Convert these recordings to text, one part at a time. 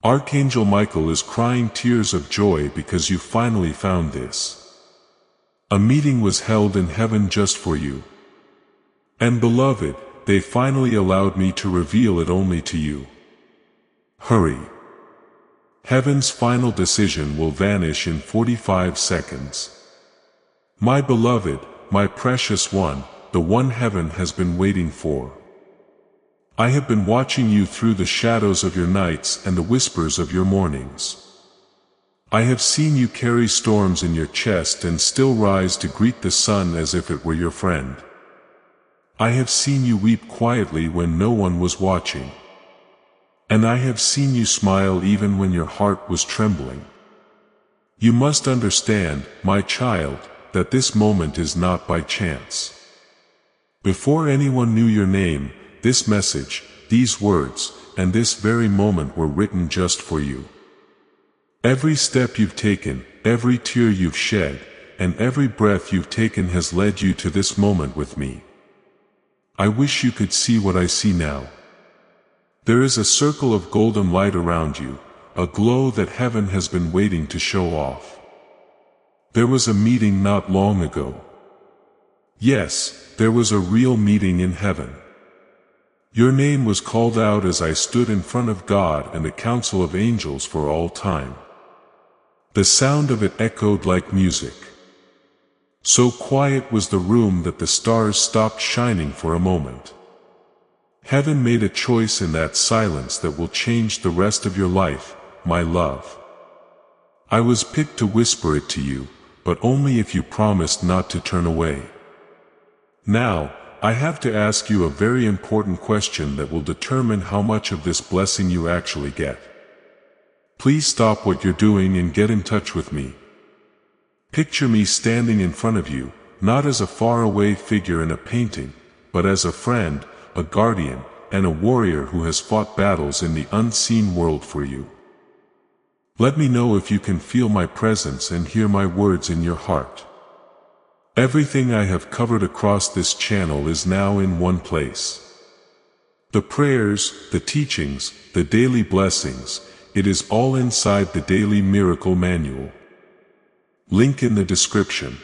Archangel Michael is crying tears of joy because you finally found this. A meeting was held in heaven just for you. And beloved, they finally allowed me to reveal it only to you. Hurry. Heaven's final decision will vanish in 45 seconds. My beloved, my precious one, the one heaven has been waiting for. I have been watching you through the shadows of your nights and the whispers of your mornings. I have seen you carry storms in your chest and still rise to greet the sun as if it were your friend. I have seen you weep quietly when no one was watching. And I have seen you smile even when your heart was trembling. You must understand, my child, that this moment is not by chance. Before anyone knew your name, this message, these words, and this very moment were written just for you. Every step you've taken, every tear you've shed, and every breath you've taken has led you to this moment with me. I wish you could see what I see now. There is a circle of golden light around you, a glow that heaven has been waiting to show off. There was a meeting not long ago. Yes, there was a real meeting in heaven. Your name was called out as I stood in front of God and the council of angels for all time. The sound of it echoed like music. So quiet was the room that the stars stopped shining for a moment. Heaven made a choice in that silence that will change the rest of your life, my love. I was picked to whisper it to you, but only if you promised not to turn away. Now, I have to ask you a very important question that will determine how much of this blessing you actually get. Please stop what you're doing and get in touch with me. Picture me standing in front of you, not as a faraway figure in a painting, but as a friend, a guardian, and a warrior who has fought battles in the unseen world for you. Let me know if you can feel my presence and hear my words in your heart. Everything I have covered across this channel is now in one place. The prayers, the teachings, the daily blessings, it is all inside the Daily Miracle Manual. Link in the description.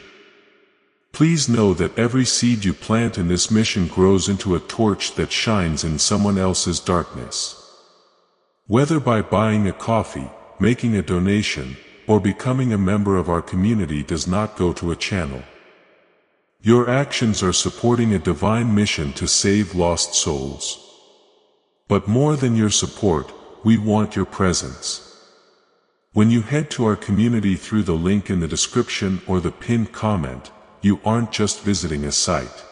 Please know that every seed you plant in this mission grows into a torch that shines in someone else's darkness. Whether by buying a coffee, making a donation, or becoming a member of our community does not go to a channel. Your actions are supporting a divine mission to save lost souls. But more than your support, we want your presence. When you head to our community through the link in the description or the pinned comment, you aren't just visiting a site.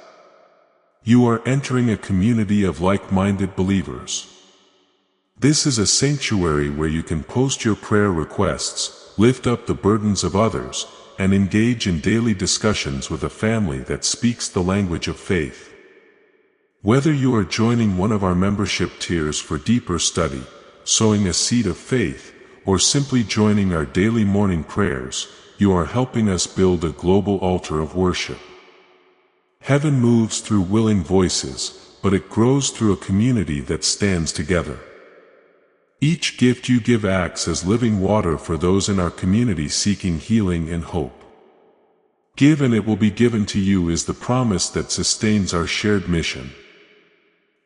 You are entering a community of like-minded believers. This is a sanctuary where you can post your prayer requests, lift up the burdens of others, and engage in daily discussions with a family that speaks the language of faith. Whether you are joining one of our membership tiers for deeper study, sowing a seed of faith, or simply joining our daily morning prayers, you are helping us build a global altar of worship. Heaven moves through willing voices, but it grows through a community that stands together. Each gift you give acts as living water for those in our community seeking healing and hope. Give and it will be given to you is the promise that sustains our shared mission.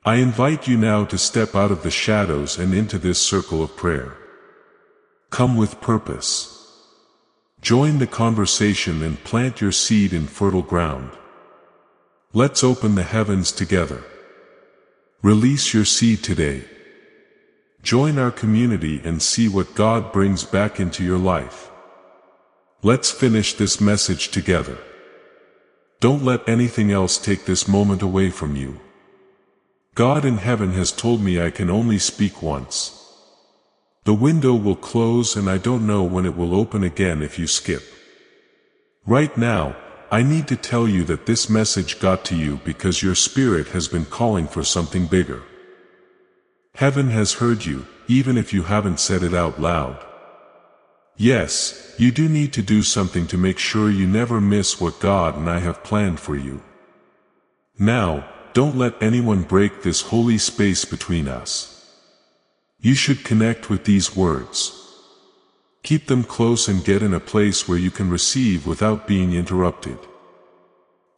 I invite you now to step out of the shadows and into this circle of prayer. Come with purpose. Join the conversation and plant your seed in fertile ground. Let's open the heavens together. Release your seed today. Join our community and see what God brings back into your life. Let's finish this message together. Don't let anything else take this moment away from you. God in heaven has told me I can only speak once. The window will close and I don't know when it will open again if you skip. Right now, I need to tell you that this message got to you because your spirit has been calling for something bigger. Heaven has heard you, even if you haven't said it out loud. Yes, you do need to do something to make sure you never miss what God and I have planned for you. Now, don't let anyone break this holy space between us. You should connect with these words. Keep them close and get in a place where you can receive without being interrupted.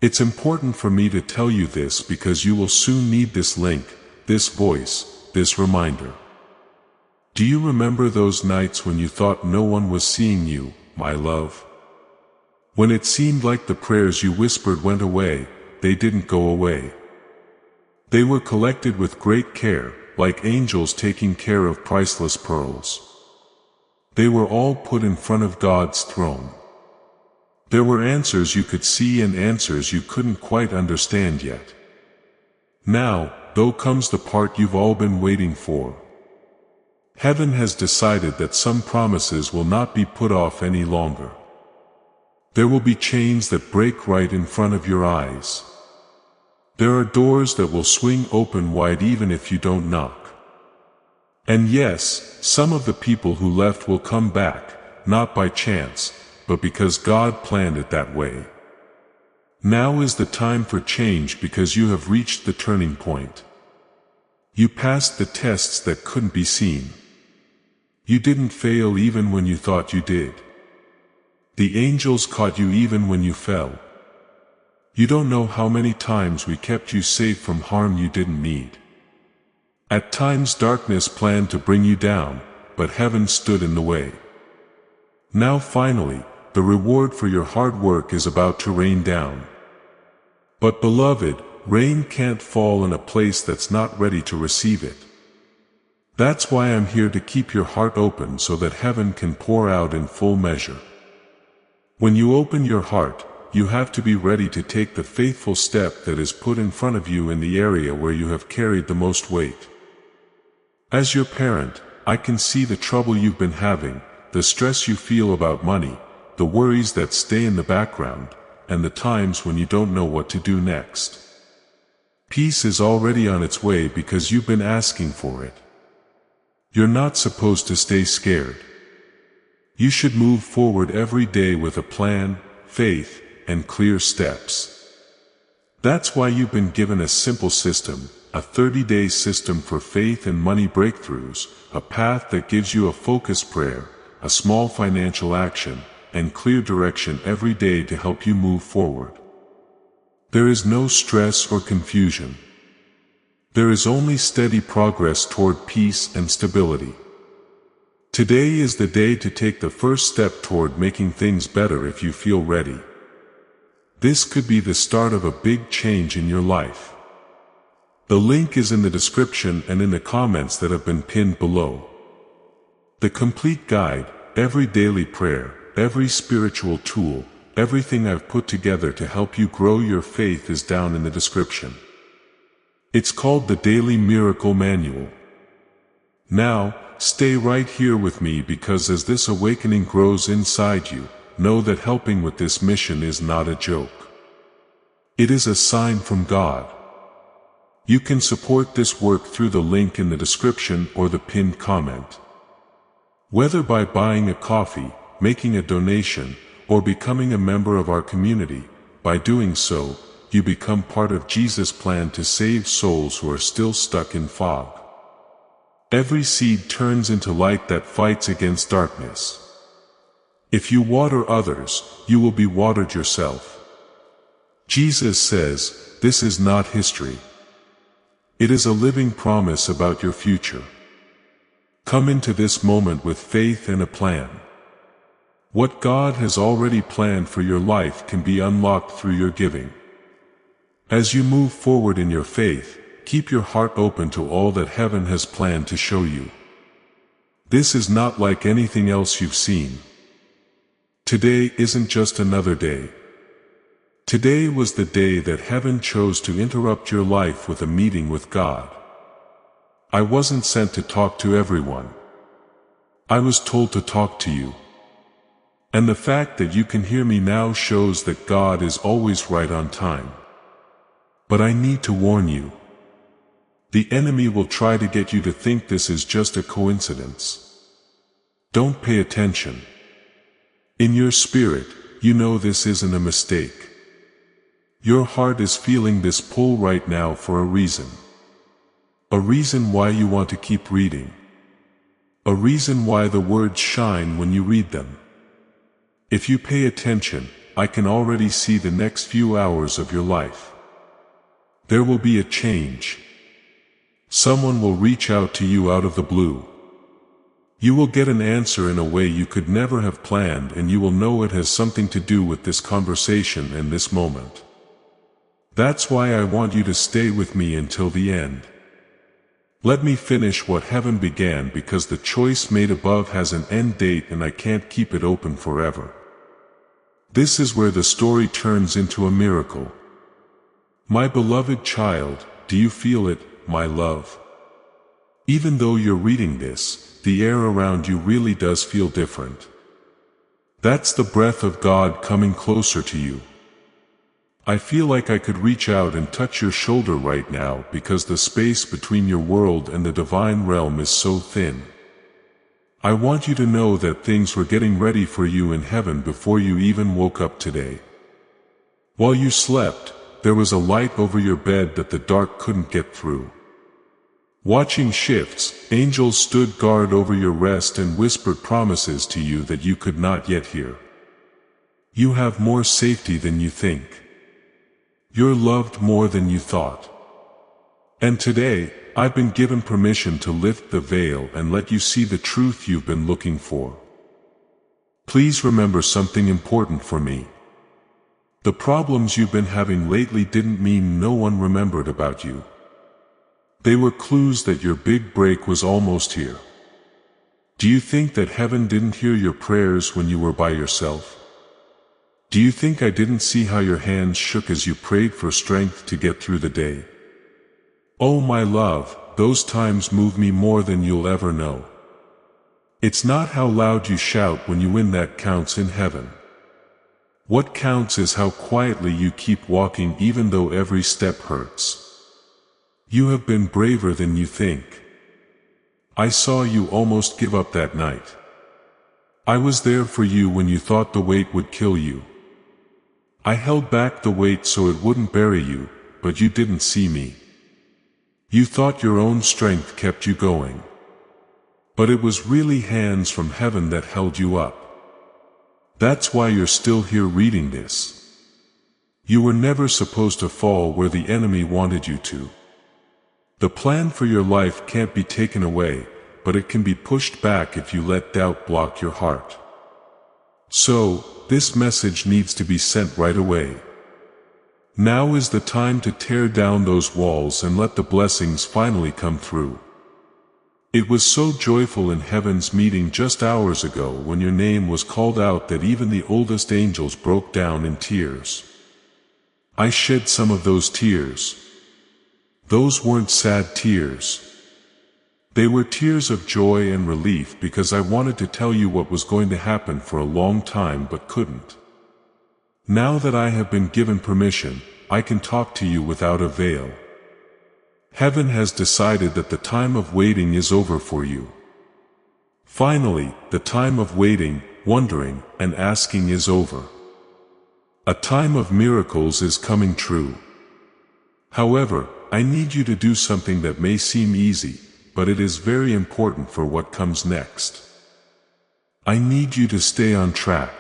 It's important for me to tell you this because you will soon need this link, this voice, this reminder. Do you remember those nights when you thought no one was seeing you, my love? When it seemed like the prayers you whispered went away, they didn't go away. They were collected with great care, like angels taking care of priceless pearls. They were all put in front of God's throne. There were answers you could see and answers you couldn't quite understand yet. Now, though, comes the part you've all been waiting for. Heaven has decided that some promises will not be put off any longer. There will be chains that break right in front of your eyes. There are doors that will swing open wide even if you don't knock. And yes, some of the people who left will come back, not by chance, but because God planned it that way. Now is the time for change because you have reached the turning point. You passed the tests that couldn't be seen. You didn't fail even when you thought you did. The angels caught you even when you fell. You don't know how many times we kept you safe from harm you didn't need. At times darkness planned to bring you down, but heaven stood in the way. Now finally, the reward for your hard work is about to rain down. But beloved, rain can't fall in a place that's not ready to receive it. That's why I'm here to keep your heart open so that heaven can pour out in full measure. When you open your heart, you have to be ready to take the faithful step that is put in front of you in the area where you have carried the most weight. As your parent, I can see the trouble you've been having, the stress you feel about money, the worries that stay in the background, and the times when you don't know what to do next. Peace is already on its way because you've been asking for it. You're not supposed to stay scared. You should move forward every day with a plan, faith, and clear steps. That's why you've been given a simple system, a 30-day system for faith and money breakthroughs, a path that gives you a focused prayer, a small financial action, and clear direction every day to help you move forward. There is no stress or confusion. There is only steady progress toward peace and stability. Today is the day to take the first step toward making things better if you feel ready. This could be the start of a big change in your life. The link is in the description and in the comments that have been pinned below. The complete guide, every daily prayer, every spiritual tool, everything I've put together to help you grow your faith is down in the description. It's called the Daily Miracle Manual. Now, stay right here with me because as this awakening grows inside you, know that helping with this mission is not a joke. It is a sign from God. You can support this work through the link in the description or the pinned comment. Whether by buying a coffee, making a donation, or becoming a member of our community, by doing so, you become part of Jesus' plan to save souls who are still stuck in fog. Every seed turns into light that fights against darkness. If you water others, you will be watered yourself. Jesus says, this is not history. It is a living promise about your future. Come into this moment with faith and a plan. What God has already planned for your life can be unlocked through your giving. As you move forward in your faith, keep your heart open to all that heaven has planned to show you. This is not like anything else you've seen. Today isn't just another day. Today was the day that heaven chose to interrupt your life with a meeting with God. I wasn't sent to talk to everyone. I was told to talk to you. And the fact that you can hear me now shows that God is always right on time. But I need to warn you. The enemy will try to get you to think this is just a coincidence. Don't pay attention. In your spirit, you know this isn't a mistake. Your heart is feeling this pull right now for a reason. A reason why you want to keep reading. A reason why the words shine when you read them. If you pay attention, I can already see the next few hours of your life. There will be a change. Someone will reach out to you out of the blue. You will get an answer in a way you could never have planned, and you will know it has something to do with this conversation and this moment. That's why I want you to stay with me until the end. Let me finish what heaven began, because the choice made above has an end date and I can't keep it open forever. This is where the story turns into a miracle. My beloved child, do you feel it, my love? Even though you're reading this, the air around you really does feel different. That's the breath of God coming closer to you. I feel like I could reach out and touch your shoulder right now, because the space between your world and the divine realm is so thin. I want you to know that things were getting ready for you in heaven before you even woke up today. While you slept, there was a light over your bed that the dark couldn't get through. Watching shifts, angels stood guard over your rest and whispered promises to you that you could not yet hear. You have more safety than you think. You're loved more than you thought. And today, I've been given permission to lift the veil and let you see the truth you've been looking for. Please remember something important for me. The problems you've been having lately didn't mean no one remembered about you. They were clues that your big break was almost here. Do you think that heaven didn't hear your prayers when you were by yourself? Do you think I didn't see how your hands shook as you prayed for strength to get through the day? Oh my love, those times move me more than you'll ever know. It's not how loud you shout when you win that counts in heaven. What counts is how quietly you keep walking even though every step hurts. You have been braver than you think. I saw you almost give up that night. I was there for you when you thought the weight would kill you. I held back the weight so it wouldn't bury you, but you didn't see me. You thought your own strength kept you going. But it was really hands from heaven that held you up. That's why you're still here reading this. You were never supposed to fall where the enemy wanted you to. The plan for your life can't be taken away, but it can be pushed back if you let doubt block your heart. So, this message needs to be sent right away. Now is the time to tear down those walls and let the blessings finally come through. It was so joyful in heaven's meeting just hours ago when your name was called out that even the oldest angels broke down in tears. I shed some of those tears. Those weren't sad tears. They were tears of joy and relief, because I wanted to tell you what was going to happen for a long time but couldn't. Now that I have been given permission, I can talk to you without a veil. Heaven has decided that the time of waiting is over for you. Finally, the time of waiting, wondering, and asking is over. A time of miracles is coming true. However, I need you to do something that may seem easy, but it is very important for what comes next. I need you to stay on track.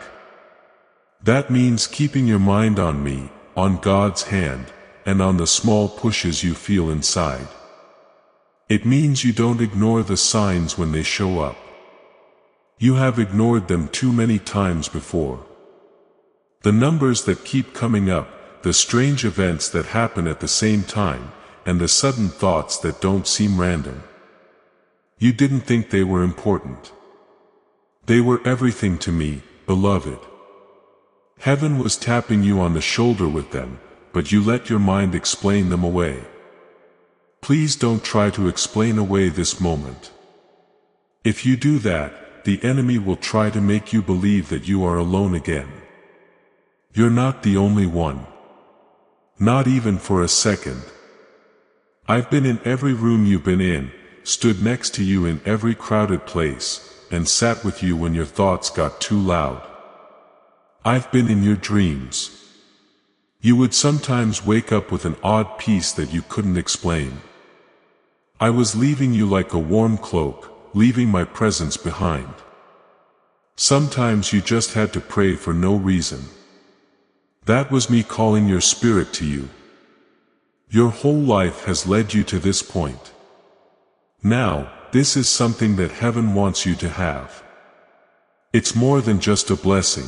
That means keeping your mind on me, on God's hand, and on the small pushes you feel inside. It means you don't ignore the signs when they show up. You have ignored them too many times before. The numbers that keep coming up, the strange events that happen at the same time, and the sudden thoughts that don't seem random. You didn't think they were important. They were everything to me, beloved. Heaven was tapping you on the shoulder with them, but you let your mind explain them away. Please don't try to explain away this moment. If you do that, the enemy will try to make you believe that you are alone again. You're not the only one. Not even for a second. I've been in every room you've been in, stood next to you in every crowded place, and sat with you when your thoughts got too loud. I've been in your dreams. You would sometimes wake up with an odd peace that you couldn't explain. I was leaving you like a warm cloak, leaving my presence behind. Sometimes you just had to pray for no reason. That was me calling your spirit to you. Your whole life has led you to this point. Now, this is something that heaven wants you to have. It's more than just a blessing.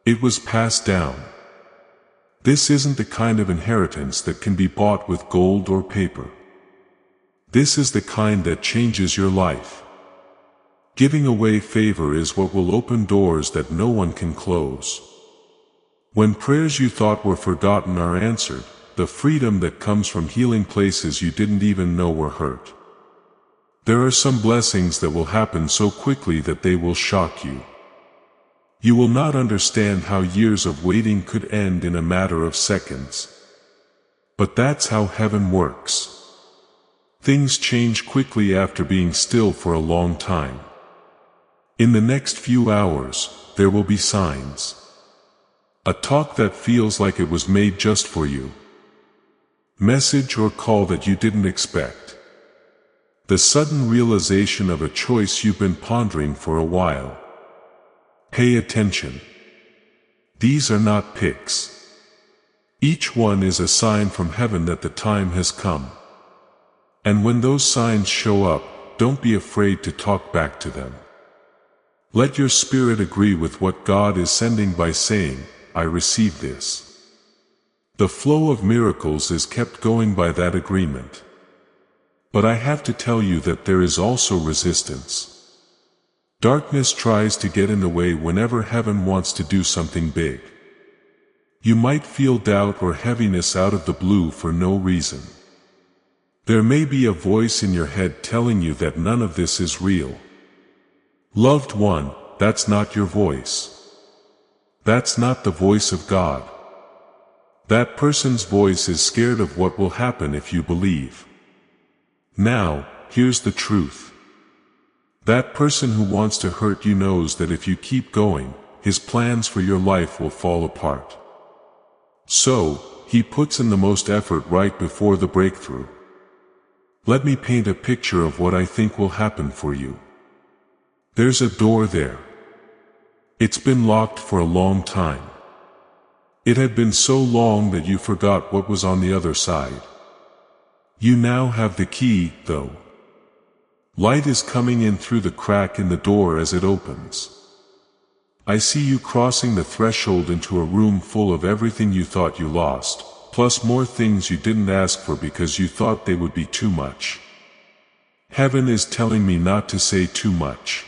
It was passed down. This isn't the kind of inheritance that can be bought with gold or paper. This is the kind that changes your life. Giving away favor is what will open doors that no one can close. When prayers you thought were forgotten are answered, the freedom that comes from healing places you didn't even know were hurt. There are some blessings that will happen so quickly that they will shock you. You will not understand how years of waiting could end in a matter of seconds. But that's how heaven works. Things change quickly after being still for a long time. In the next few hours, there will be signs. A talk that feels like it was made just for you. Message or call that you didn't expect. The sudden realization of a choice you've been pondering for a while. Pay attention. These are not picks. Each one is a sign from heaven that the time has come. And when those signs show up, don't be afraid to talk back to them. Let your spirit agree with what God is sending by saying, I receive this. The flow of miracles is kept going by that agreement. But I have to tell you that there is also resistance. Darkness tries to get in the way whenever heaven wants to do something big. You might feel doubt or heaviness out of the blue for no reason. There may be a voice in your head telling you that none of this is real. Loved one, that's not your voice. That's not the voice of God. That person's voice is scared of what will happen if you believe. Now, here's the truth. That person who wants to hurt you knows that if you keep going, his plans for your life will fall apart. So, he puts in the most effort right before the breakthrough. Let me paint a picture of what I think will happen for you. There's a door there. It's been locked for a long time. It had been so long that you forgot what was on the other side. You now have the key, though. Light is coming in through the crack in the door as it opens. I see you crossing the threshold into a room full of everything you thought you lost, plus more things you didn't ask for because you thought they would be too much. Heaven is telling me not to say too much.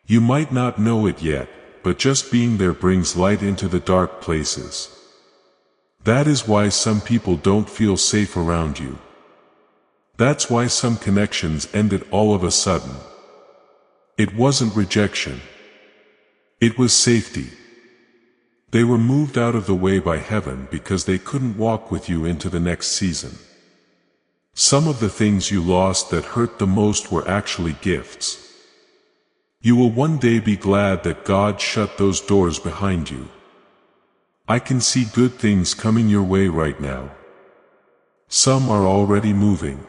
You might not know it yet, but just being there brings light into the dark places. That is why some people don't feel safe around you. That's why some connections ended all of a sudden. It wasn't rejection. It was safety. They were moved out of the way by heaven because they couldn't walk with you into the next season. Some of the things you lost that hurt the most were actually gifts. You will one day be glad that God shut those doors behind you. I can see good things coming your way right now. Some are already moving.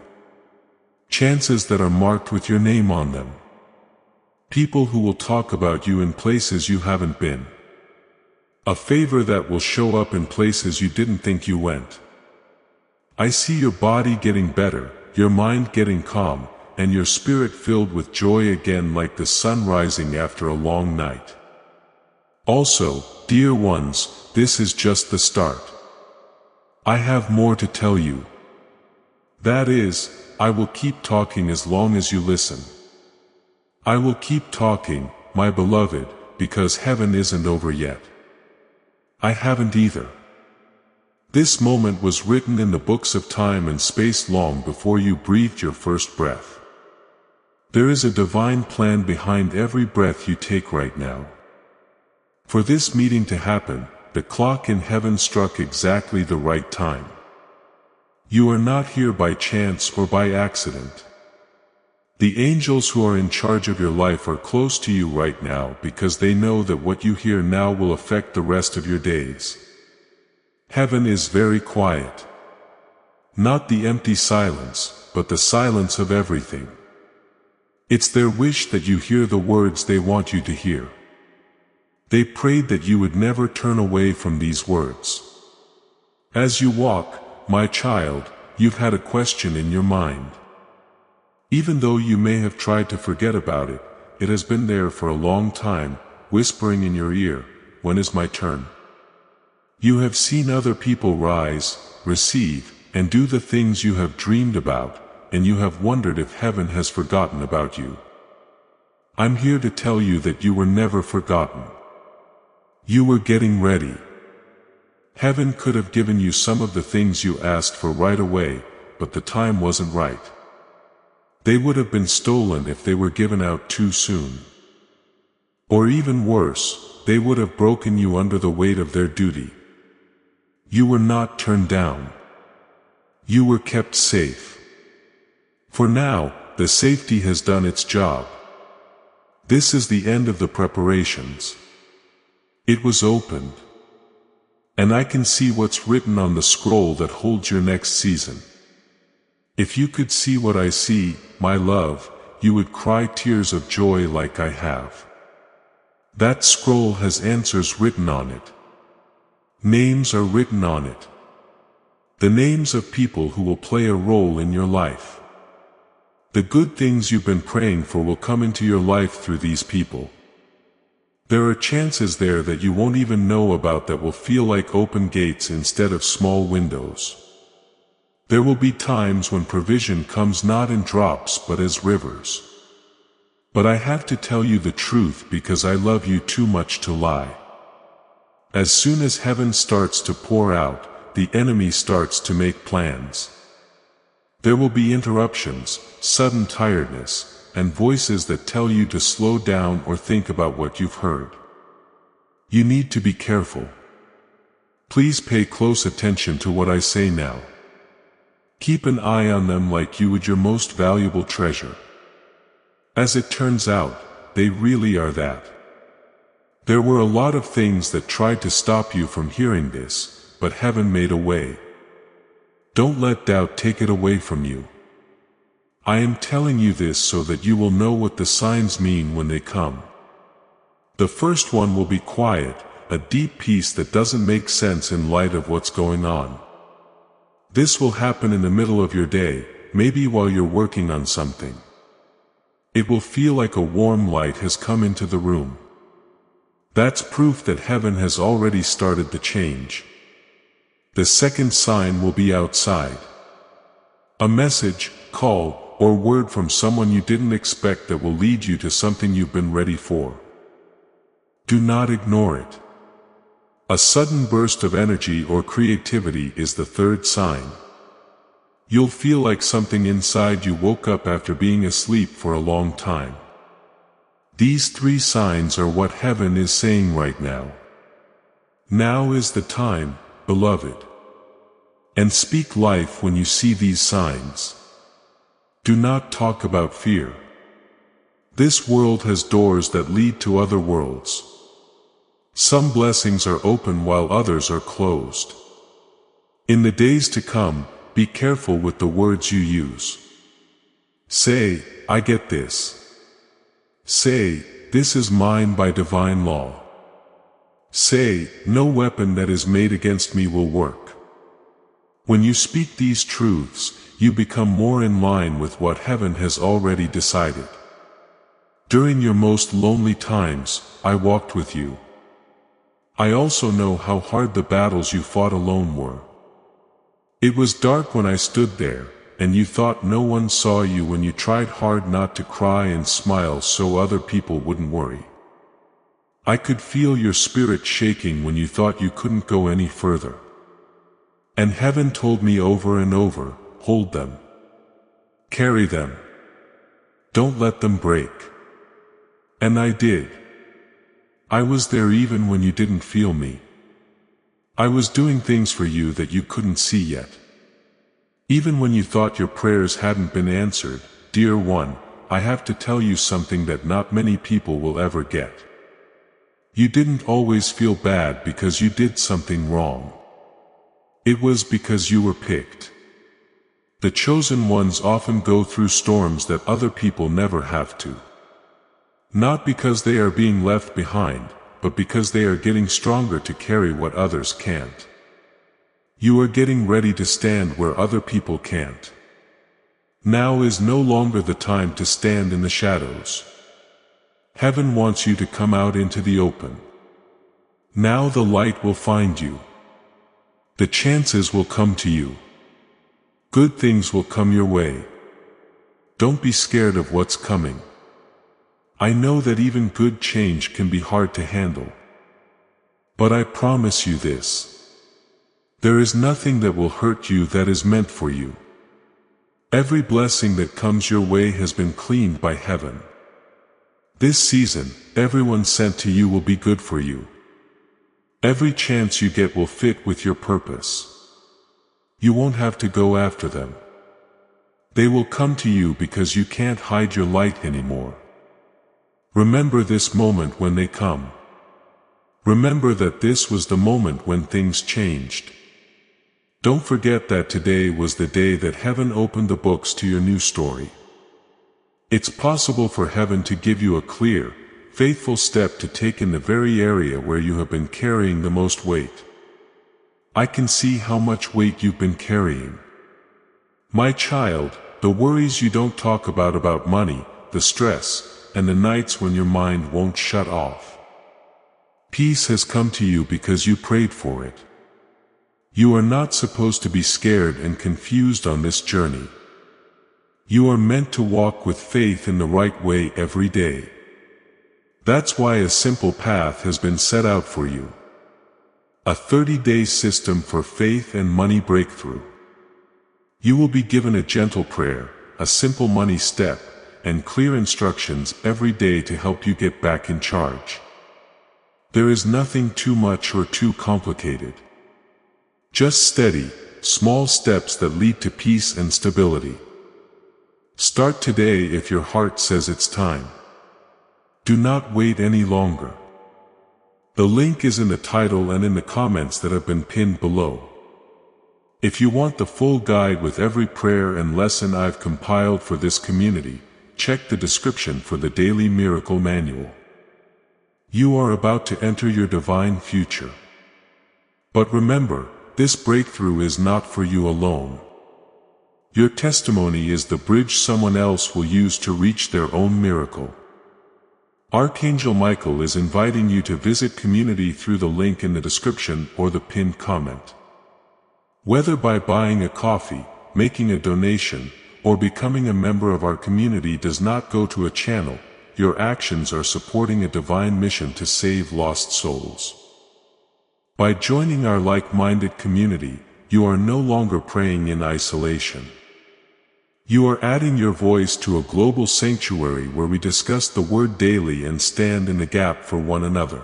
Chances that are marked with your name on them. People who will talk about you in places you haven't been. A favor that will show up in places you didn't think you went. I see your body getting better, your mind getting calm, and your spirit filled with joy again like the sun rising after a long night. Also, dear ones, this is just the start. I have more to tell you. That is, I will keep talking as long as you listen. I will keep talking, my beloved, because heaven isn't over yet. I haven't either. This moment was written in the books of time and space long before you breathed your first breath. There is a divine plan behind every breath you take right now. For this meeting to happen, the clock in heaven struck exactly the right time. You are not here by chance or by accident. The angels who are in charge of your life are close to you right now because they know that what you hear now will affect the rest of your days. Heaven is very quiet. Not the empty silence, but the silence of everything. It's their wish that you hear the words they want you to hear. They prayed that you would never turn away from these words. As you walk, my child, you've had a question in your mind. Even though you may have tried to forget about it, it has been there for a long time, whispering in your ear, "When is my turn?" You have seen other people rise, receive, and do the things you have dreamed about, and you have wondered if heaven has forgotten about you. I'm here to tell you that you were never forgotten. You were getting ready. Heaven could have given you some of the things you asked for right away, but the time wasn't right. They would have been stolen if they were given out too soon. Or even worse, they would have broken you under the weight of their duty. You were not turned down. You were kept safe. For now, the safety has done its job. This is the end of the preparations. It was opened. And I can see what's written on the scroll that holds your next season. If you could see what I see, my love, you would cry tears of joy like I have. That scroll has answers written on it. Names are written on it. The names of people who will play a role in your life. The good things you've been praying for will come into your life through these people. There are chances there that you won't even know about that will feel like open gates instead of small windows. There will be times when provision comes not in drops but as rivers. But I have to tell you the truth because I love you too much to lie. As soon as heaven starts to pour out, the enemy starts to make plans. There will be interruptions, sudden tiredness, and voices that tell you to slow down or think about what you've heard. You need to be careful. Please pay close attention to what I say now. Keep an eye on them like you would your most valuable treasure. As it turns out, they really are that. There were a lot of things that tried to stop you from hearing this, but heaven made a way. Don't let doubt take it away from you. I am telling you this so that you will know what the signs mean when they come. The first one will be quiet, a deep peace that doesn't make sense in light of what's going on. This will happen in the middle of your day, maybe while you're working on something. It will feel like a warm light has come into the room. That's proof that heaven has already started the change. The second sign will be outside. A message, call, or word from someone you didn't expect that will lead you to something you've been ready for. Do not ignore it. A sudden burst of energy or creativity is the third sign. You'll feel like something inside you woke up after being asleep for a long time. These three signs are what heaven is saying right now. Now is the time, beloved. And speak life when you see these signs. Do not talk about fear. This world has doors that lead to other worlds. Some blessings are open while others are closed. In the days to come, be careful with the words you use. Say, I get this. Say, this is mine by divine law. Say, no weapon that is made against me will work. When you speak these truths, you become more in line with what heaven has already decided. During your most lonely times, I walked with you. I also know how hard the battles you fought alone were. It was dark when I stood there, and you thought no one saw you when you tried hard not to cry and smile so other people wouldn't worry. I could feel your spirit shaking when you thought you couldn't go any further. And heaven told me over and over, hold them. Carry them. Don't let them break. And I did. I was there even when you didn't feel me. I was doing things for you that you couldn't see yet. Even when you thought your prayers hadn't been answered, dear one, I have to tell you something that not many people will ever get. You didn't always feel bad because you did something wrong. It was because you were picked. The chosen ones often go through storms that other people never have to. Not because they are being left behind, but because they are getting stronger to carry what others can't. You are getting ready to stand where other people can't. Now is no longer the time to stand in the shadows. Heaven wants you to come out into the open. Now the light will find you. The chances will come to you. Good things will come your way. Don't be scared of what's coming. I know that even good change can be hard to handle. But I promise you this. There is nothing that will hurt you that is meant for you. Every blessing that comes your way has been cleaned by heaven. This season, everyone sent to you will be good for you. Every chance you get will fit with your purpose. You won't have to go after them. They will come to you because you can't hide your light anymore. Remember this moment when they come. Remember that this was the moment when things changed. Don't forget that today was the day that heaven opened the books to your new story. It's possible for heaven to give you a clear, faithful step to take in the very area where you have been carrying the most weight. I can see how much weight you've been carrying. My child, the worries you don't talk about money, the stress, and the nights when your mind won't shut off. Peace has come to you because you prayed for it. You are not supposed to be scared and confused on this journey. You are meant to walk with faith in the right way every day. That's why a simple path has been set out for you. A 30-day system for faith and money breakthrough. You will be given a gentle prayer, a simple money step, and clear instructions every day to help you get back in charge. There is nothing too much or too complicated. Just steady, small steps that lead to peace and stability. Start today if your heart says it's time. Do not wait any longer. The link is in the title and in the comments that have been pinned below. If you want the full guide with every prayer and lesson I've compiled for this community, check the description for the Daily Miracle Manual. You are about to enter your divine future. But remember, this breakthrough is not for you alone. Your testimony is the bridge someone else will use to reach their own miracle. Archangel Michael is inviting you to visit community through the link in the description or the pinned comment. Whether by buying a coffee, making a donation, or becoming a member of our community does not go to a channel, your actions are supporting a divine mission to save lost souls. By joining our like-minded community, you are no longer praying in isolation. You are adding your voice to a global sanctuary where we discuss the Word daily and stand in the gap for one another.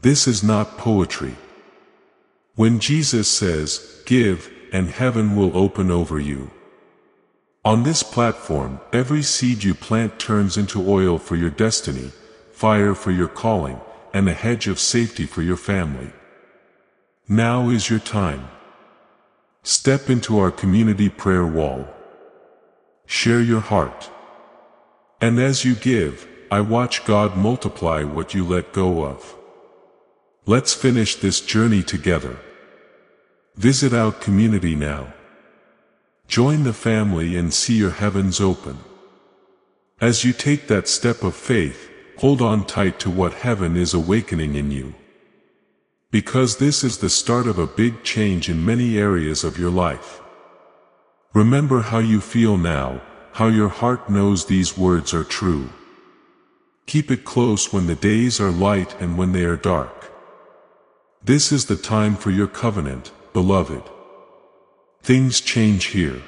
This is not poetry. When Jesus says, "Give, and heaven will open over you." On this platform, every seed you plant turns into oil for your destiny, fire for your calling, and a hedge of safety for your family. Now is your time. Step into our community prayer wall. Share your heart. And as you give, I watch God multiply what you let go of. Let's finish this journey together. Visit our community now. Join the family and see your heavens open. As you take that step of faith, hold on tight to what heaven is awakening in you. Because this is the start of a big change in many areas of your life. Remember how you feel now, how your heart knows these words are true. Keep it close when the days are light and when they are dark. This is the time for your covenant, beloved. Things change here.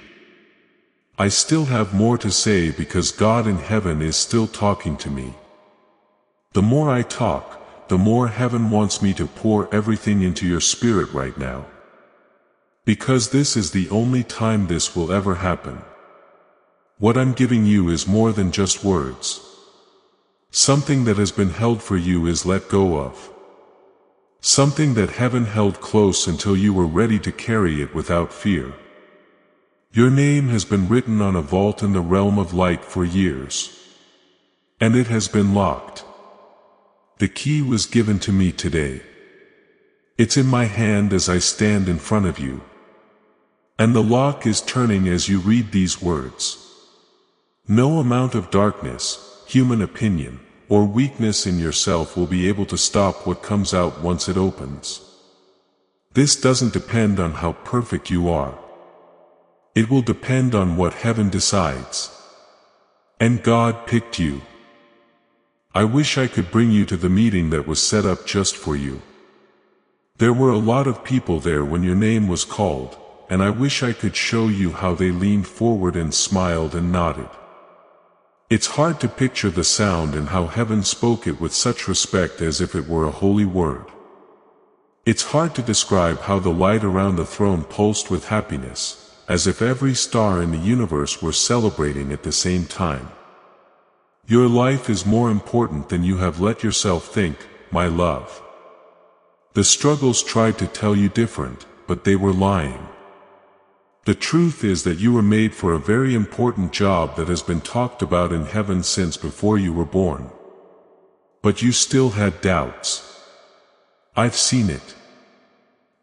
I still have more to say because God in heaven is still talking to me. The more I talk, the more heaven wants me to pour everything into your spirit right now. Because this is the only time this will ever happen. What I'm giving you is more than just words. Something that has been held for you is let go of. Something that heaven held close until you were ready to carry it without fear. Your name has been written on a vault in the realm of light for years. And it has been locked. The key was given to me today. It's in my hand as I stand in front of you. And the lock is turning as you read these words. No amount of darkness, human opinion, or weakness in yourself will be able to stop what comes out once it opens. This doesn't depend on how perfect you are. It will depend on what heaven decides. And God picked you. I wish I could bring you to the meeting that was set up just for you. There were a lot of people there when your name was called, and I wish I could show you how they leaned forward and smiled and nodded. It's hard to picture the sound and how heaven spoke it with such respect as if it were a holy word. It's hard to describe how the light around the throne pulsed with happiness, as if every star in the universe were celebrating at the same time. Your life is more important than you have let yourself think, my love. The struggles tried to tell you different, but they were lying. The truth is that you were made for a very important job that has been talked about in heaven since before you were born. But you still had doubts. I've seen it.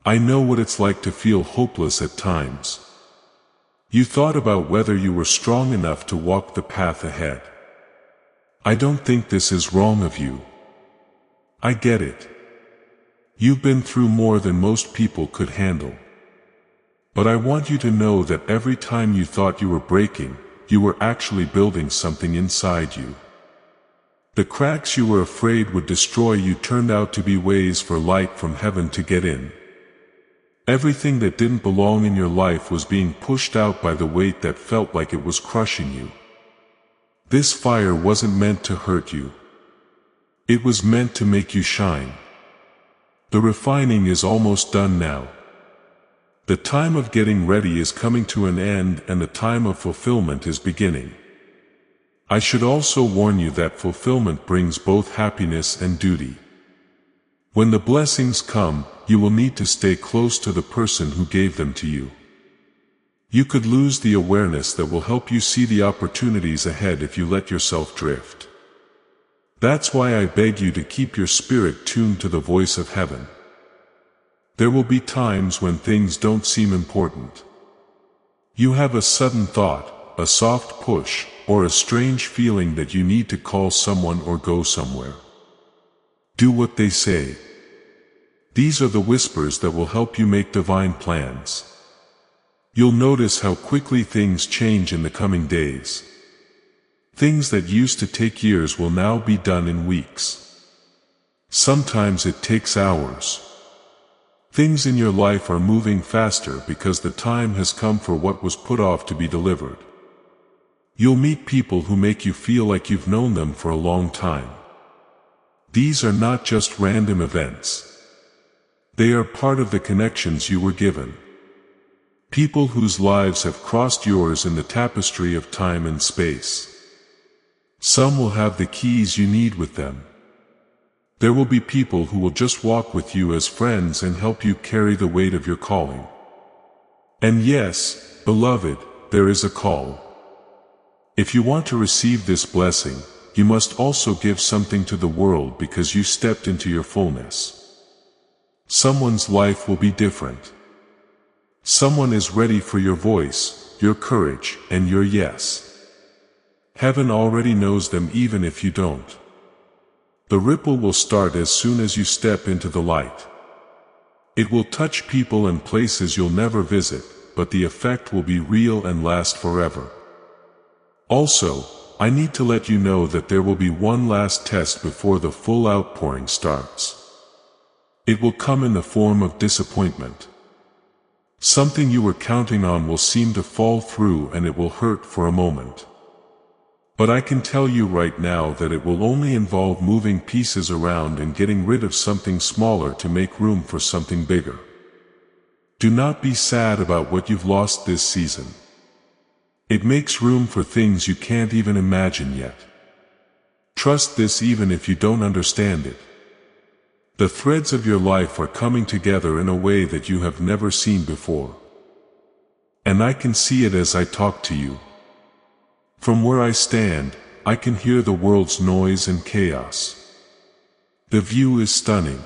I know what it's like to feel hopeless at times. You thought about whether you were strong enough to walk the path ahead. I don't think this is wrong of you. I get it. You've been through more than most people could handle. But I want you to know that every time you thought you were breaking, you were actually building something inside you. The cracks you were afraid would destroy you turned out to be ways for light from heaven to get in. Everything that didn't belong in your life was being pushed out by the weight that felt like it was crushing you. This fire wasn't meant to hurt you. It was meant to make you shine. The refining is almost done now. The time of getting ready is coming to an end and the time of fulfillment is beginning. I should also warn you that fulfillment brings both happiness and duty. When the blessings come, you will need to stay close to the person who gave them to you. You could lose the awareness that will help you see the opportunities ahead if you let yourself drift. That's why I beg you to keep your spirit tuned to the voice of heaven. There will be times when things don't seem important. You have a sudden thought, a soft push, or a strange feeling that you need to call someone or go somewhere. Do what they say. These are the whispers that will help you make divine plans. You'll notice how quickly things change in the coming days. Things that used to take years will now be done in weeks. Sometimes it takes hours. Things in your life are moving faster because the time has come for what was put off to be delivered. You'll meet people who make you feel like you've known them for a long time. These are not just random events. They are part of the connections you were given. People whose lives have crossed yours in the tapestry of time and space. Some will have the keys you need with them. There will be people who will just walk with you as friends and help you carry the weight of your calling. And yes, beloved, there is a call. If you want to receive this blessing, you must also give something to the world because you stepped into your fullness. Someone's life will be different. Someone is ready for your voice, your courage, and your yes. Heaven already knows them even if you don't. The ripple will start as soon as you step into the light. It will touch people and places you'll never visit, but the effect will be real and last forever. Also, I need to let you know that there will be one last test before the full outpouring starts. It will come in the form of disappointment. Something you were counting on will seem to fall through and it will hurt for a moment. But I can tell you right now that it will only involve moving pieces around and getting rid of something smaller to make room for something bigger. Do not be sad about what you've lost this season. It makes room for things you can't even imagine yet. Trust this even if you don't understand it. The threads of your life are coming together in a way that you have never seen before. And I can see it as I talk to you. From where I stand, I can hear the world's noise and chaos. The view is stunning.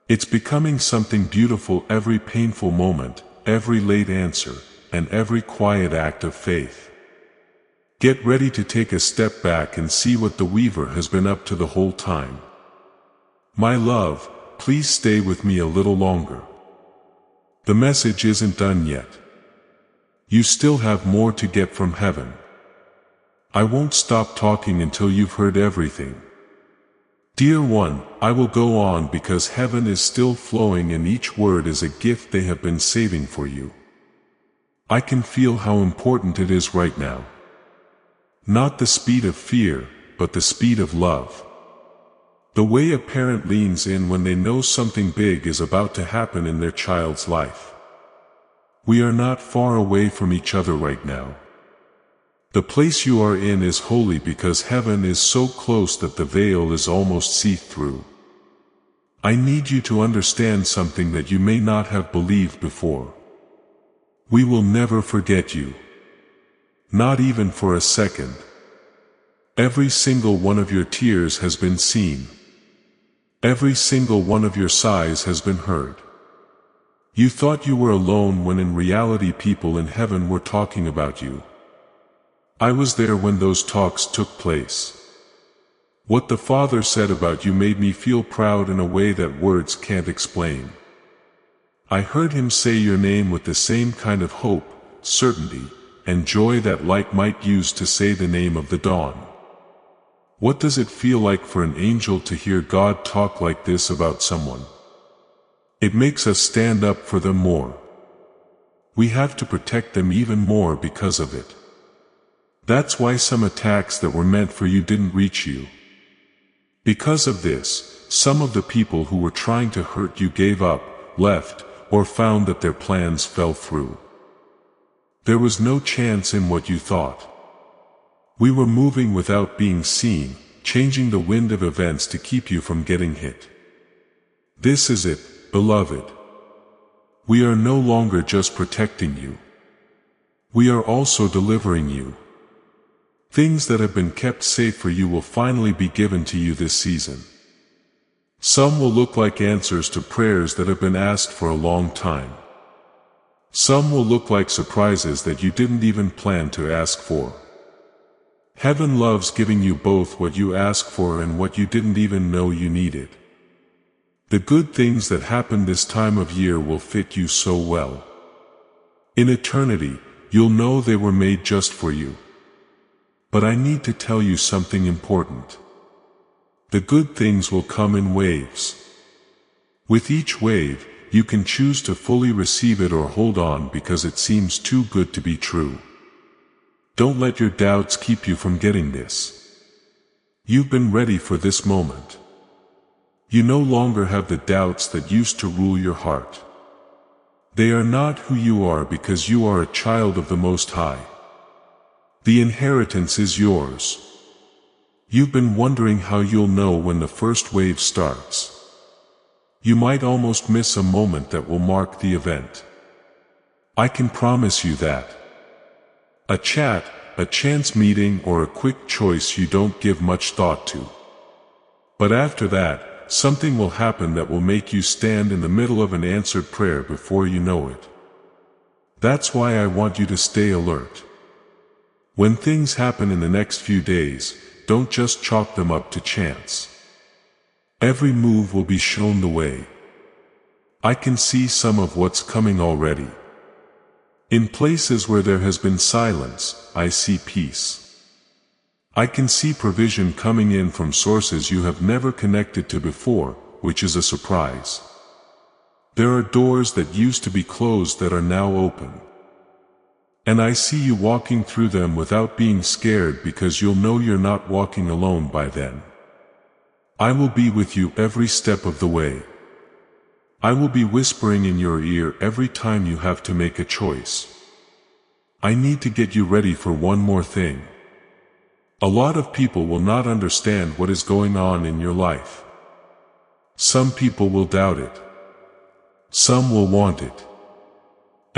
It's becoming something beautiful every painful moment, every late answer, and every quiet act of faith. Get ready to take a step back and see what the Weaver has been up to the whole time. My love, please stay with me a little longer. The message isn't done yet. You still have more to get from heaven. I won't stop talking until you've heard everything. Dear one, I will go on because heaven is still flowing and each word is a gift they have been saving for you. I can feel how important it is right now. Not the speed of fear, but the speed of love. The way a parent leans in when they know something big is about to happen in their child's life. We are not far away from each other right now. The place you are in is holy because heaven is so close that the veil is almost see-through. I need you to understand something that you may not have believed before. We will never forget you. Not even for a second. Every single one of your tears has been seen. Every single one of your sighs has been heard. You thought you were alone when in reality people in heaven were talking about you. I was there when those talks took place. What the Father said about you made me feel proud in a way that words can't explain. I heard him say your name with the same kind of hope, certainty, and joy that light might use to say the name of the dawn. What does it feel like for an angel to hear God talk like this about someone? It makes us stand up for them more. We have to protect them even more because of it. That's why some attacks that were meant for you didn't reach you. Because of this, some of the people who were trying to hurt you gave up, left, or found that their plans fell through. There was no chance in what you thought. We were moving without being seen, changing the wind of events to keep you from getting hit. This is it, beloved. We are no longer just protecting you. We are also delivering you. Things that have been kept safe for you will finally be given to you this season. Some will look like answers to prayers that have been asked for a long time. Some will look like surprises that you didn't even plan to ask for. Heaven loves giving you both what you ask for and what you didn't even know you needed. The good things that happen this time of year will fit you so well. In eternity, you'll know they were made just for you. But I need to tell you something important. The good things will come in waves. With each wave, you can choose to fully receive it or hold on because it seems too good to be true. Don't let your doubts keep you from getting this. You've been ready for this moment. You no longer have the doubts that used to rule your heart. They are not who you are because you are a child of the Most High. The inheritance is yours. You've been wondering how you'll know when the first wave starts. You might almost miss a moment that will mark the event. I can promise you that. A chat, a chance meeting, or a quick choice you don't give much thought to. But after that, something will happen that will make you stand in the middle of an answered prayer before you know it. That's why I want you to stay alert. When things happen in the next few days, don't just chalk them up to chance. Every move will be shown the way. I can see some of what's coming already. In places where there has been silence, I see peace. I can see provision coming in from sources you have never connected to before, which is a surprise. There are doors that used to be closed that are now open. And I see you walking through them without being scared because you'll know you're not walking alone by then. I will be with you every step of the way. I will be whispering in your ear every time you have to make a choice. I need to get you ready for one more thing. A lot of people will not understand what is going on in your life. Some people will doubt it. Some will want it.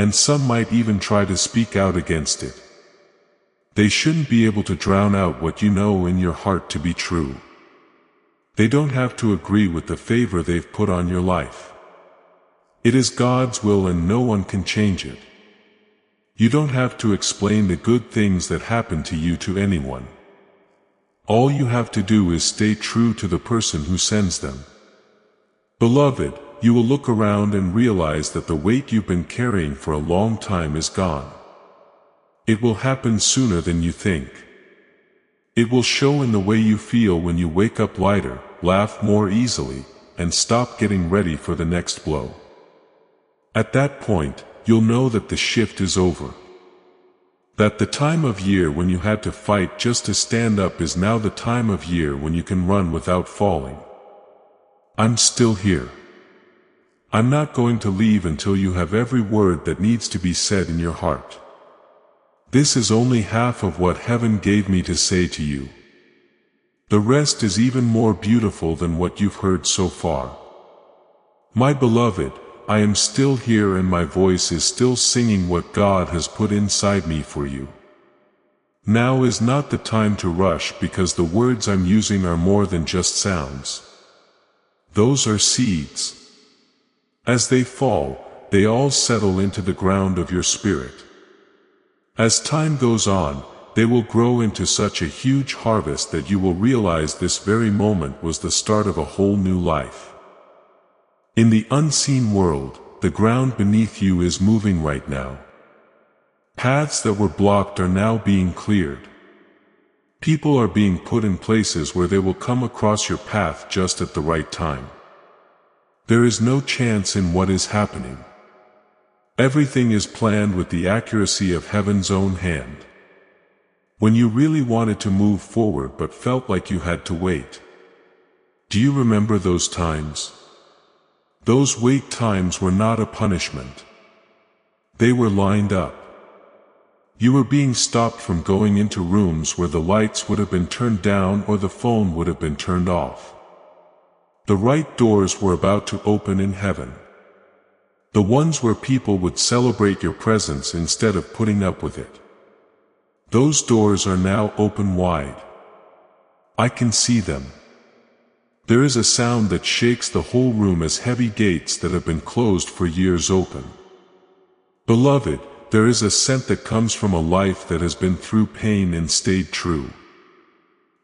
and some might even try to speak out against it. They shouldn't be able to drown out what you know in your heart to be true. They don't have to agree with the favor they've put on your life. It is God's will and no one can change it. You don't have to explain the good things that happen to you to anyone. All you have to do is stay true to the person who sends them. Beloved, you will look around and realize that the weight you've been carrying for a long time is gone. It will happen sooner than you think. It will show in the way you feel when you wake up lighter, laugh more easily, and stop getting ready for the next blow. At that point, you'll know that the shift is over. That the time of year when you had to fight just to stand up is now the time of year when you can run without falling. I'm still here. I'm not going to leave until you have every word that needs to be said in your heart. This is only half of what heaven gave me to say to you. The rest is even more beautiful than what you've heard so far. My beloved, I am still here and my voice is still singing what God has put inside me for you. Now is not the time to rush because the words I'm using are more than just sounds. Those are seeds. As they fall, they all settle into the ground of your spirit. As time goes on, they will grow into such a huge harvest that you will realize this very moment was the start of a whole new life. In the unseen world, the ground beneath you is moving right now. Paths that were blocked are now being cleared. People are being put in places where they will come across your path just at the right time. There is no chance in what is happening. Everything is planned with the accuracy of heaven's own hand. When you really wanted to move forward but felt like you had to wait. Do you remember those times? Those wait times were not a punishment. They were lined up. You were being stopped from going into rooms where the lights would have been turned down or the phone would have been turned off. The right doors were about to open in heaven. The ones where people would celebrate your presence instead of putting up with it. Those doors are now open wide. I can see them. There is a sound that shakes the whole room as heavy gates that have been closed for years open. Beloved, there is a scent that comes from a life that has been through pain and stayed true.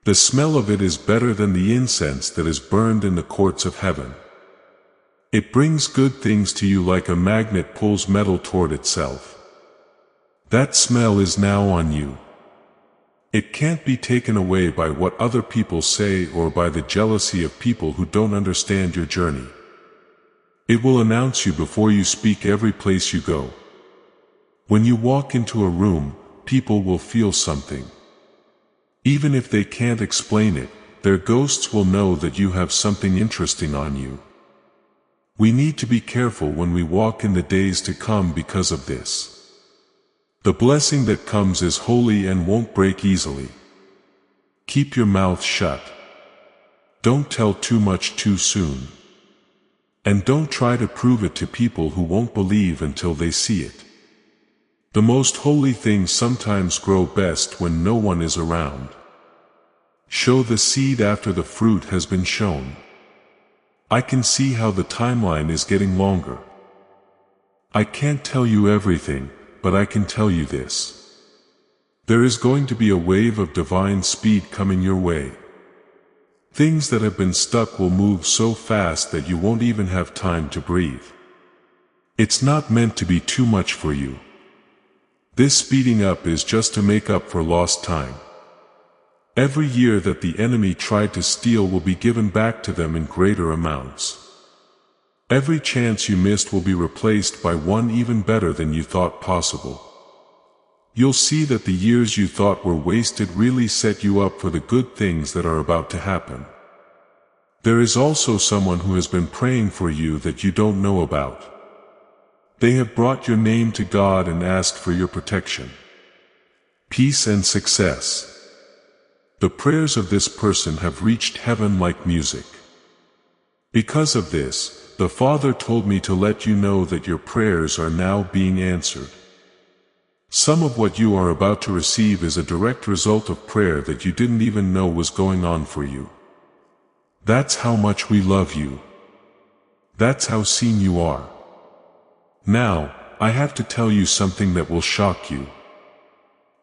The smell of it is better than the incense that is burned in the courts of heaven. It brings good things to you like a magnet pulls metal toward itself. That smell is now on you. It can't be taken away by what other people say or by the jealousy of people who don't understand your journey. It will announce you before you speak every place you go. When you walk into a room, people will feel something. Even if they can't explain it, their ghosts will know that you have something interesting on you. We need to be careful when we walk in the days to come because of this. The blessing that comes is holy and won't break easily. Keep your mouth shut. Don't tell too much too soon. And don't try to prove it to people who won't believe until they see it. The most holy things sometimes grow best when no one is around. Show the seed after the fruit has been shown. I can see how the timeline is getting longer. I can't tell you everything, but I can tell you this. There is going to be a wave of divine speed coming your way. Things that have been stuck will move so fast that you won't even have time to breathe. It's not meant to be too much for you. This speeding up is just to make up for lost time. Every year that the enemy tried to steal will be given back to them in greater amounts. Every chance you missed will be replaced by one even better than you thought possible. You'll see that the years you thought were wasted really set you up for the good things that are about to happen. There is also someone who has been praying for you that you don't know about. They have brought your name to God and asked for your protection, peace and success. The prayers of this person have reached heaven like music. Because of this, the Father told me to let you know that your prayers are now being answered. Some of what you are about to receive is a direct result of prayer that you didn't even know was going on for you. That's how much we love you. That's how seen you are. Now, I have to tell you something that will shock you.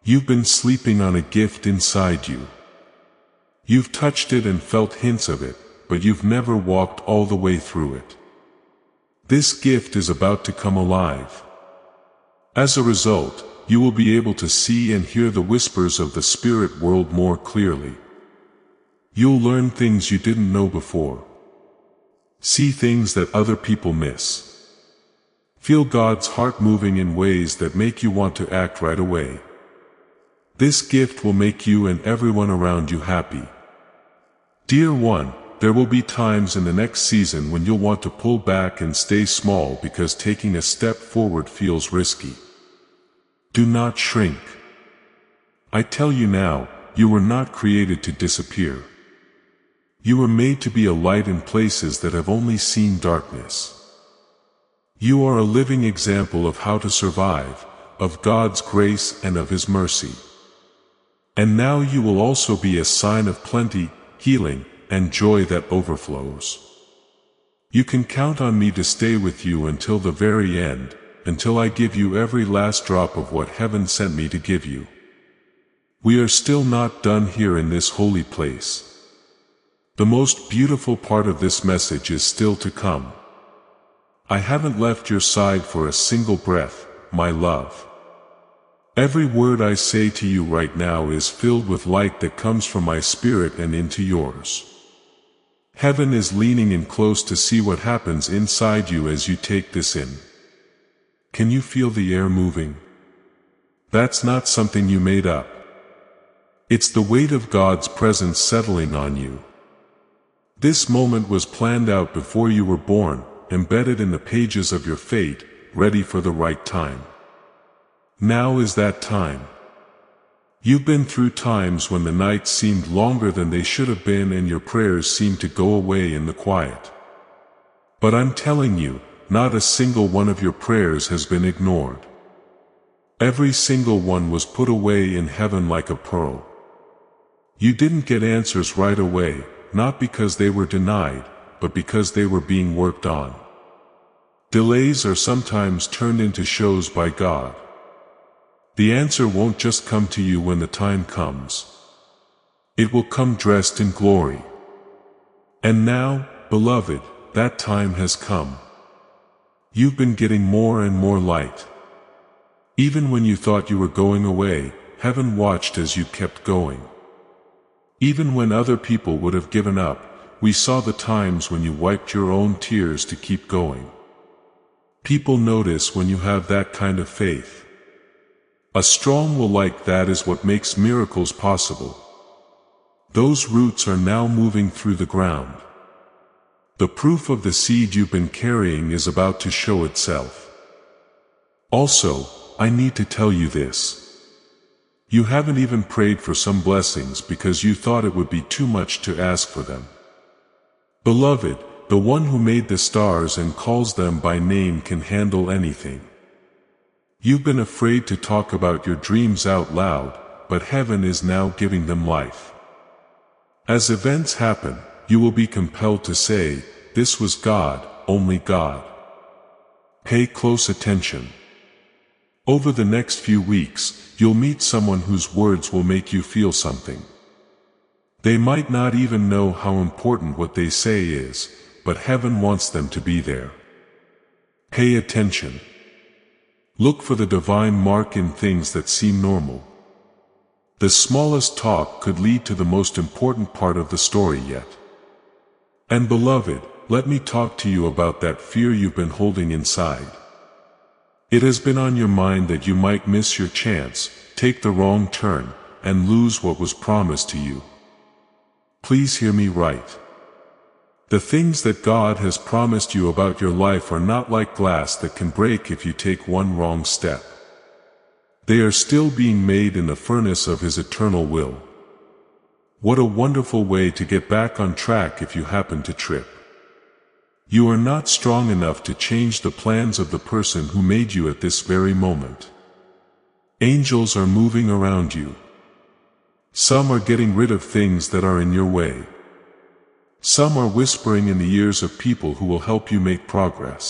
You've been sleeping on a gift inside you. You've touched it and felt hints of it, but you've never walked all the way through it. This gift is about to come alive. As a result, you will be able to see and hear the whispers of the spirit world more clearly. You'll learn things you didn't know before. See things that other people miss. Feel God's heart moving in ways that make you want to act right away. This gift will make you and everyone around you happy. Dear one, there will be times in the next season when you'll want to pull back and stay small because taking a step forward feels risky. Do not shrink. I tell you now, you were not created to disappear. You were made to be a light in places that have only seen darkness. You are a living example of how to survive, of God's grace and of His mercy. And now you will also be a sign of plenty, healing, and joy that overflows. You can count on me to stay with you until the very end, until I give you every last drop of what heaven sent me to give you. We are still not done here in this holy place. The most beautiful part of this message is still to come. I haven't left your side for a single breath, my love. Every word I say to you right now is filled with light that comes from my spirit and into yours. Heaven is leaning in close to see what happens inside you as you take this in. Can you feel the air moving? That's not something you made up. It's the weight of God's presence settling on you. This moment was planned out before you were born, embedded in the pages of your fate, ready for the right time. Now is that time. You've been through times when the nights seemed longer than they should have been and your prayers seemed to go away in the quiet. But I'm telling you, not a single one of your prayers has been ignored. Every single one was put away in heaven like a pearl. You didn't get answers right away, not because they were denied, but because they were being worked on. Delays are sometimes turned into shows by God. The answer won't just come to you when the time comes. It will come dressed in glory. And now, beloved, that time has come. You've been getting more and more light. Even when you thought you were going away, heaven watched as you kept going. Even when other people would have given up, we saw the times when you wiped your own tears to keep going. People notice when you have that kind of faith. A strong will like that is what makes miracles possible. Those roots are now moving through the ground. The proof of the seed you've been carrying is about to show itself. Also, I need to tell you this. You haven't even prayed for some blessings because you thought it would be too much to ask for them. Beloved, the one who made the stars and calls them by name can handle anything. You've been afraid to talk about your dreams out loud, but heaven is now giving them life. As events happen, you will be compelled to say, "This was God, only God." Pay close attention. Over the next few weeks, you'll meet someone whose words will make you feel something. They might not even know how important what they say is, but heaven wants them to be there. Pay attention. Look for the divine mark in things that seem normal. The smallest talk could lead to the most important part of the story yet. And beloved, let me talk to you about that fear you've been holding inside. It has been on your mind that you might miss your chance, take the wrong turn, and lose what was promised to you. Please hear me right. The things that God has promised you about your life are not like glass that can break if you take one wrong step. They are still being made in the furnace of His eternal will. What a wonderful way to get back on track if you happen to trip. You are not strong enough to change the plans of the person who made you at this very moment. Angels are moving around you. Some are getting rid of things that are in your way. Some are whispering in the ears of people who will help you make progress.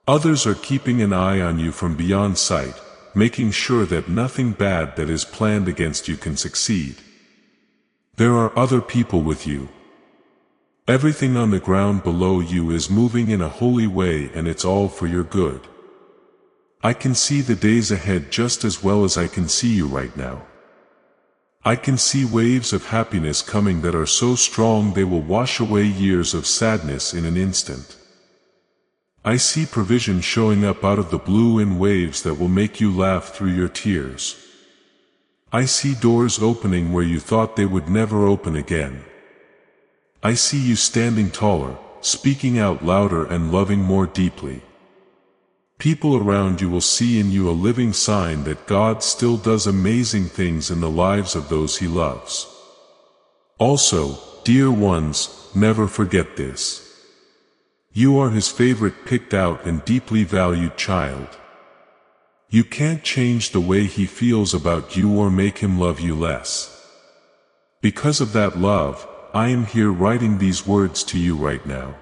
Others are keeping an eye on you from beyond sight, making sure that nothing bad that is planned against you can succeed. There are other people with you. Everything on the ground below you is moving in a holy way, and it's all for your good. I can see the days ahead just as well as I can see you right now. I can see waves of happiness coming that are so strong they will wash away years of sadness in an instant. I see provision showing up out of the blue in waves that will make you laugh through your tears. I see doors opening where you thought they would never open again. I see you standing taller, speaking out louder and loving more deeply. People around you will see in you a living sign that God still does amazing things in the lives of those He loves. Also, dear ones, never forget this. You are His favorite, picked out and deeply valued child. You can't change the way He feels about you or make Him love you less. Because of that love, I am here writing these words to you right now.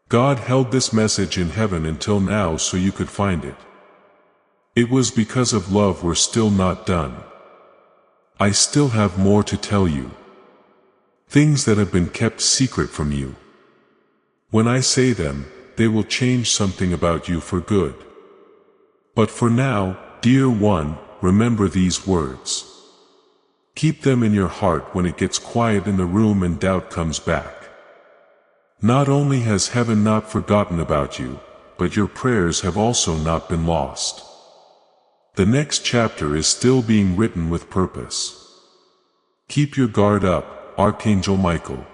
God held this message in heaven until now so you could find it. It was because of love we're still not done. I still have more to tell you. Things that have been kept secret from you. When I say them, they will change something about you for good. But for now, dear one, remember these words. Keep them in your heart when it gets quiet in the room and doubt comes back. Not only has heaven not forgotten about you, but your prayers have also not been lost. The next chapter is still being written with purpose. Keep your guard up, Archangel Michael.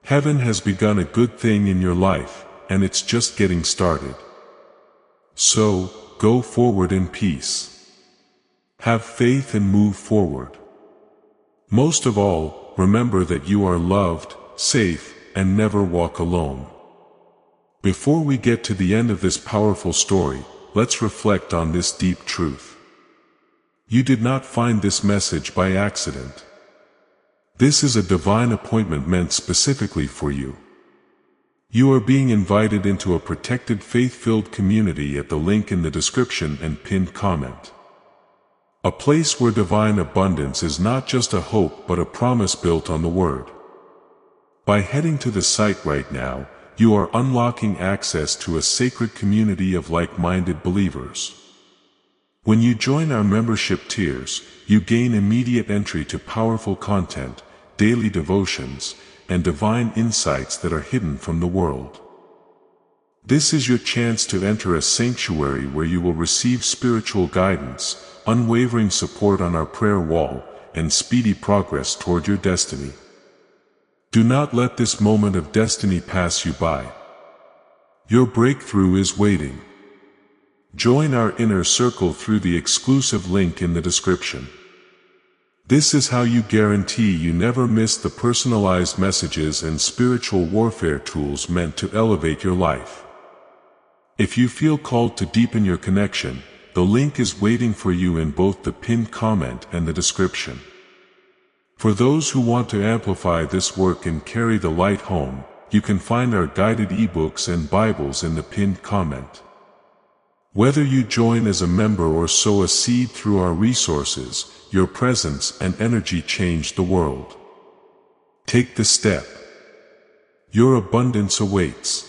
Heaven has begun a good thing in your life, and it's just getting started. So, go forward in peace. Have faith and move forward. Most of all, remember that you are loved, safe, and never walk alone. Before we get to the end of this powerful story, let's reflect on this deep truth. You did not find this message by accident. This is a divine appointment meant specifically for you. You are being invited into a protected, faith-filled community at the link in the description and pinned comment. A place where divine abundance is not just a hope but a promise built on the Word. By heading to the site right now, you are unlocking access to a sacred community of like-minded believers. When you join our membership tiers, you gain immediate entry to powerful content, daily devotions, and divine insights that are hidden from the world. This is your chance to enter a sanctuary where you will receive spiritual guidance, unwavering support on our prayer wall, and speedy progress toward your destiny. Do not let this moment of destiny pass you by. Your breakthrough is waiting. Join our inner circle through the exclusive link in the description. This is how you guarantee you never miss the personalized messages and spiritual warfare tools meant to elevate your life. If you feel called to deepen your connection, the link is waiting for you in both the pinned comment and the description. For those who want to amplify this work and carry the light home, you can find our guided ebooks and Bibles in the pinned comment. Whether you join as a member or sow a seed through our resources, your presence and energy change the world. Take the step. Your abundance awaits.